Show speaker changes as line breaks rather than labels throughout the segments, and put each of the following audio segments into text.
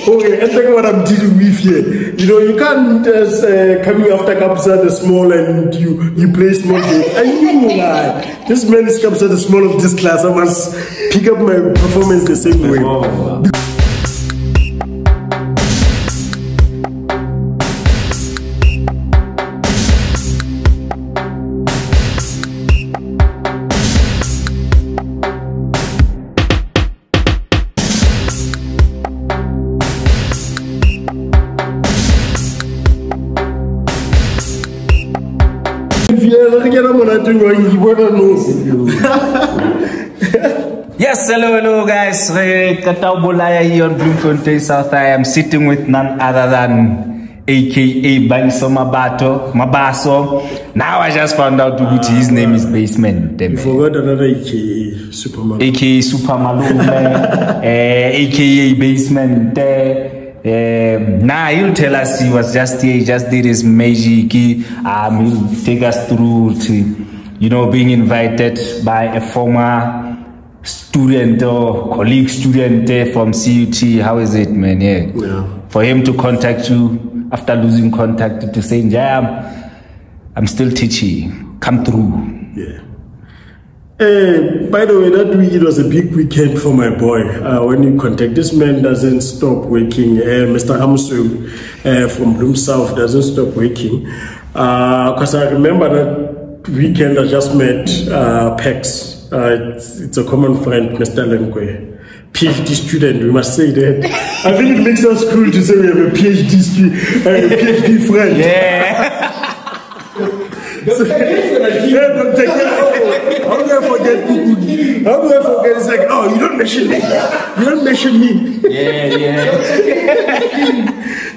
Okay, and think what I'm dealing with here. You know, you can't just coming after Kapsa the small and you play small game. I knew like this man is Kapsa the small of this class. I must pick up my performance the same way. Oh.
Yes, hello guys. Here on Bloemfontein South. I am sitting with none other than aka Mbangiso Mabaso. Now I just found out his name is Basement.
You forgot another aka Super Malume.
Aka Super Malume. Aka Basement. Nah, he'll tell us he was just here, he just did his magic. He'll take us through to, you know, being invited by a former student or colleague student from CUT. How is it, man? Yeah. For him to contact you after losing contact to say, yeah, I'm still teaching. Come through.
Yeah. By the way, that week it was a big weekend for my boy. When you contact, this man doesn't stop working. Mr. Hamsu from Bloem South doesn't stop working. Because I remember that weekend I just met Pex. It's a common friend, Mr. Lenkwe. PhD student, we must say that. I think it makes us cool to say we have a PhD friend.
Yeah.
How do I forget? How do I forget? It's like, oh, you don't mention me. You don't mention me.
Yeah.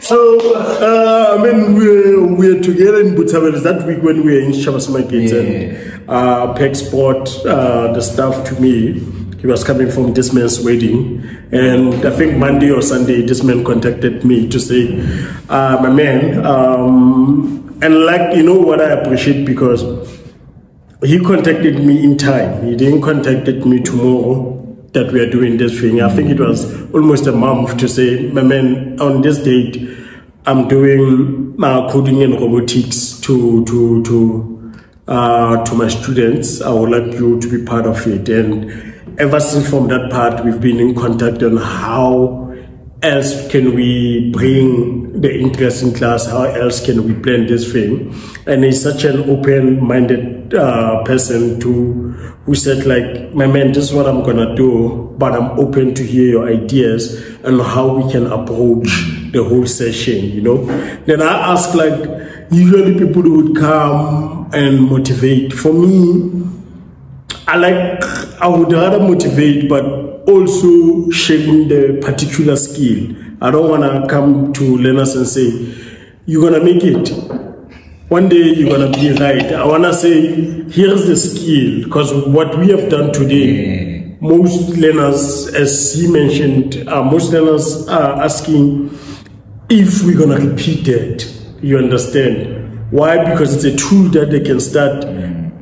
So, I mean, we're together in Botswana that week when we were in Shabas Market. And Pex brought the stuff to me. He was coming from this man's wedding. And I think Monday or Sunday, this man contacted me to say, my man, and like, you know what I appreciate, because he contacted me in time. He didn't contacted me tomorrow that we are doing this thing. I think it was almost a month to say, my man, on this date, I'm doing coding and robotics to my students. I would like you to be part of it. And ever since from that part, we've been in contact on how else can we bring the interest in class, how else can we plan this thing. And he's such an open-minded person who said, like, my man, this is what I'm gonna do, but I'm open to hear your ideas and how we can approach the whole session, you know. Then I asked, like, usually people would come and motivate. For me, I would rather motivate, but also sharing the particular skill. I don't want to come to learners and say, you're going to make it. One day you're going to be right. I want to say, here's the skill. Because what we have done today, most learners, as he mentioned, most learners are asking if we're going to repeat that. You understand? Why? Because it's a tool that they can start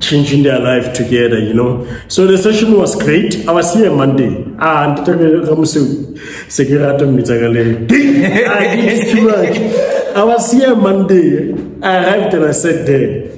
changing their life together, you know. So the session was great. I was here Monday. I did too much. I was here Monday. I arrived and I sat there.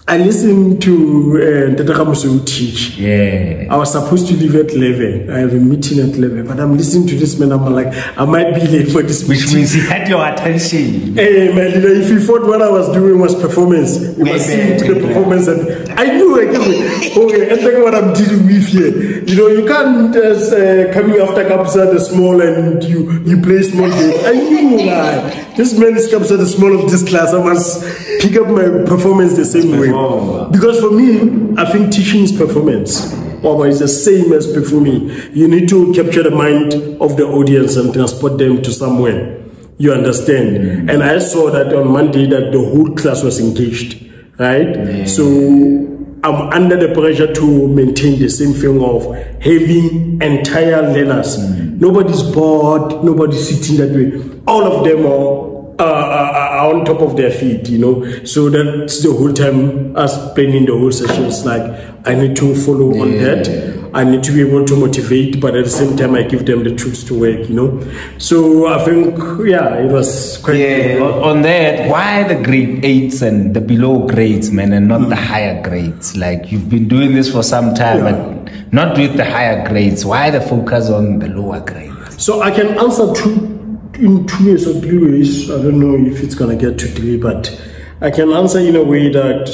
I listened to Tata Kamusu teach.
Yeah.
I was supposed to leave at 11. I have a meeting at 11, but I'm listening to this man. I'm like, I might be late for this meeting.
Which means he had your attention.
Hey, my leader, if you thought what I was doing was performance, you must see the performance. And I knew, okay, and think what I'm dealing with here. You know, you can't just coming after Kapsa the small and you play small game. I knew, like, this man is Kapsa the small of this class. I must pick up my performance the same way. Because for me, I think teaching is performance. Or it's the same as performing. You need to capture the mind of the audience and transport them to somewhere. You understand? And I saw that on Monday that the whole class was engaged, right? So I'm under the pressure to maintain the same thing of having entire learners. Nobody's bored, nobody's sitting that way. All of them are on top of their feet, you know. So that's the whole time us planning the whole session. It's like I need to follow on that. I need to be able to motivate, but at the same time, I give them the tools to work, you know. So I think, yeah, it was quite.
Yeah, on that, why the grade 8s and the below grades, man, and not the higher grades? Like, you've been doing this for some time, but not with the higher grades. Why the focus on the lower grades?
So I can answer in 2 ways or 3 ways. I don't know if it's going to get to 3, but I can answer in a way that,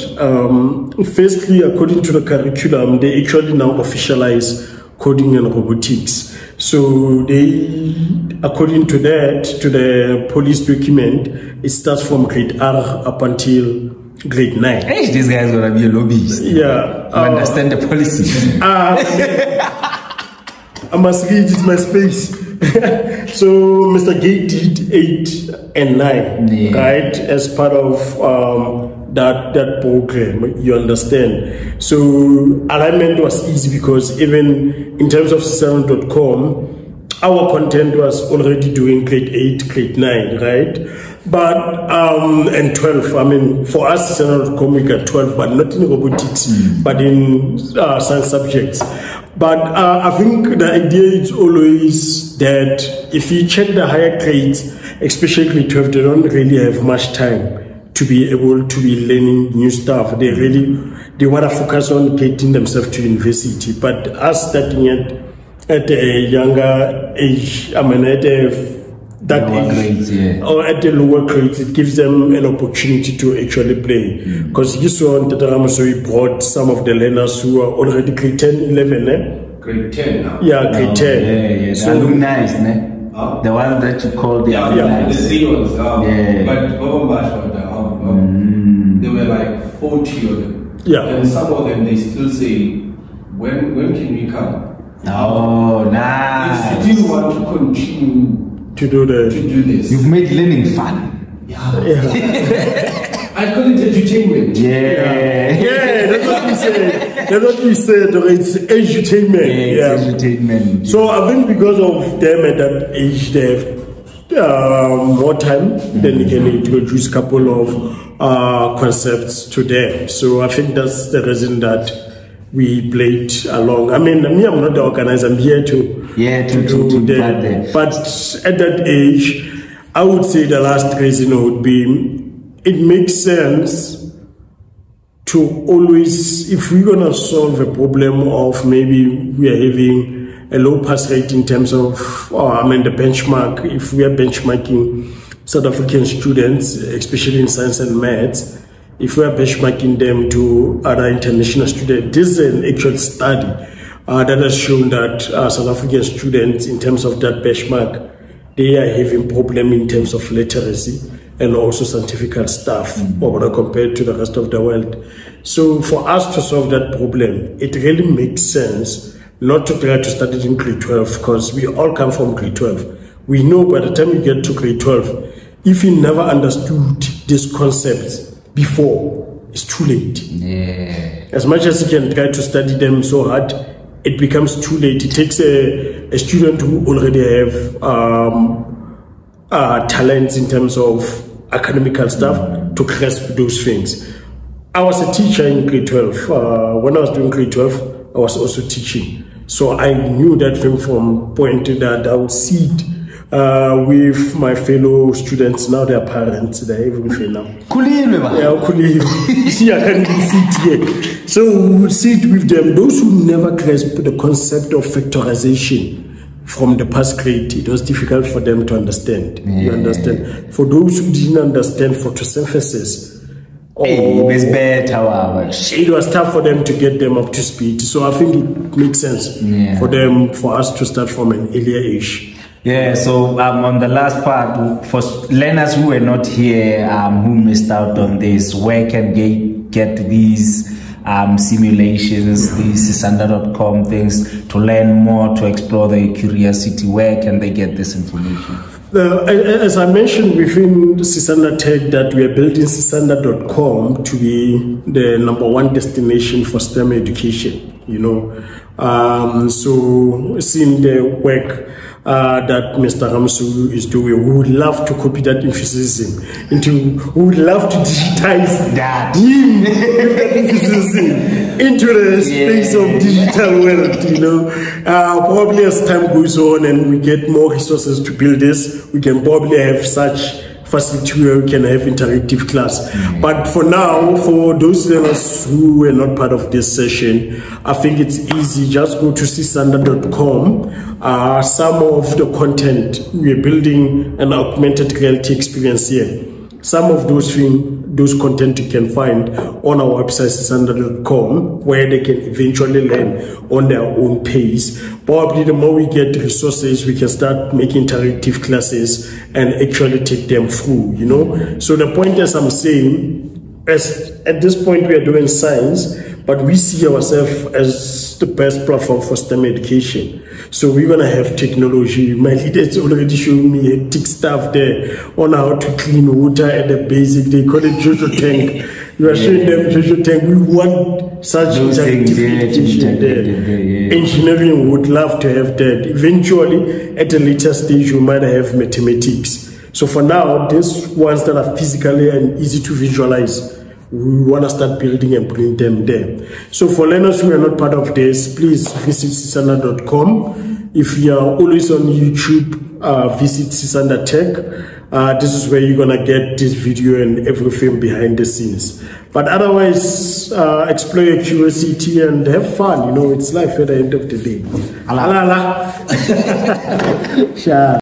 firstly, according to the curriculum, they actually now officialize coding and robotics. So they, according to that, to the police document, it starts from grade R up until grade 9.
Hey, this guy's gonna be a lobbyist.
Yeah.
To understand the policy.
I must read it my space. So Mr. Gate did 8 and 9, right, as part of that program, you understand. So alignment was easy because even in terms of Sisana.com, our content was already doing grade 8, grade 9, right? But and 12. I mean, for us, Sisana.com, we got 12, but not in robotics, but in science subjects. But I think the idea is always that if you check the higher grades, especially grade 12, they don't really have much time to be able to be learning new stuff. They want to focus on getting themselves to university. But us starting at a younger age, I mean at that age, grades, or at the lower grades, it gives them an opportunity to actually play. Because you saw on Tatarama, we brought some of the learners who are already grade 10, 11,
Grade 10 now?
Yeah, grade 10.
Yeah. So, the alumni, ne? The one that you call the alumni.
The seniors. But Baso, there were like 40 of them.
Yeah.
And some of them, they still say, when can we come?
Oh, nice.
They still want to continue
to do this.
You've made learning fun.
Yeah. I call it edutainment.
Yeah, that's what we say. That's what we said. It's edutainment.
Yeah, it's edutainment.
So I think because of them at that age, they have more time, then they can introduce a couple of concepts to them. So I think that's the reason that we played along. I mean, me, I'm not the organizer. I'm here to do that. But at that age, I would say the last reason would be, it makes sense to always, if we're going to solve a problem of maybe we are having a low pass rate in terms of, the benchmark, if we are benchmarking South African students, especially in science and maths, if we are benchmarking them to other international students, this is an actual study that has shown that South African students, in terms of that benchmark, they are having problem in terms of literacy and also scientific stuff compared to the rest of the world. So for us to solve that problem, it really makes sense not to try to start it in grade 12, because we all come from grade 12. We know by the time you get to grade 12, if you never understood these concepts before, it's too late. As much as you can try to study them so hard, it becomes too late. It takes a student who already have talents in terms of academical stuff to grasp those things. I was a teacher in grade 12. When I was doing grade 12, I was also teaching. So I knew that thing from point that I would sit with my fellow students. Now they're parents, they're everything now. See, I can't even sit here. So we would sit with them. Those who never grasped the concept of factorization from the past grade, it was difficult for them to understand. You understand? For those who didn't understand photosynthesis,
it
was tough for them to get them up to speed. So I think it makes sense for us to start from an earlier age.
Yeah, so on the last part, for learners who were not here, who missed out on this, where can they get these simulations, these Sisana.com things, to learn more, to explore their curiosity? Where can they get this information?
As I mentioned within Sisana Tech, that we are building Sisana.com to be the #1 destination for STEM education, so seeing the work that Mr. Ramsu is doing, we would love to copy that emphasis we would love to digitize that emphasis into the space of digital world, you know. Probably as time goes on and we get more resources to build this, we can probably have such facility where we can have interactive class. But for now, for those learners who were not part of this session, I think it's easy. Just go to sisanda.com. Some of the content, we're building an augmented reality experience here. Some of those things, those content you can find on our website sisanda.com, where they can eventually learn on their own pace. Probably the more we get resources, we can start making interactive classes and actually take them through, you know. So the point, as I'm saying, at this point we are doing science, but we see ourselves as the best platform for STEM education. So we're gonna have technology. My leaders already showing me hectic stuff there on how to clean water at the basic. They call it Jojo tank. You are showing them Jojo tank. We want such interactive education there. Engineering would love to have that. Eventually, at a later stage, you might have mathematics. So for now, these ones that are physically and easy to visualize, we want to start building and bring them there. So for learners who are not part of this, please visit sisanda.com. If you are always on YouTube, visit Sisanda Tech. This is where you're going to get this video and everything behind the scenes. But otherwise, explore your curiosity and have fun. You know, it's life at the end of the day. Ala. Sure.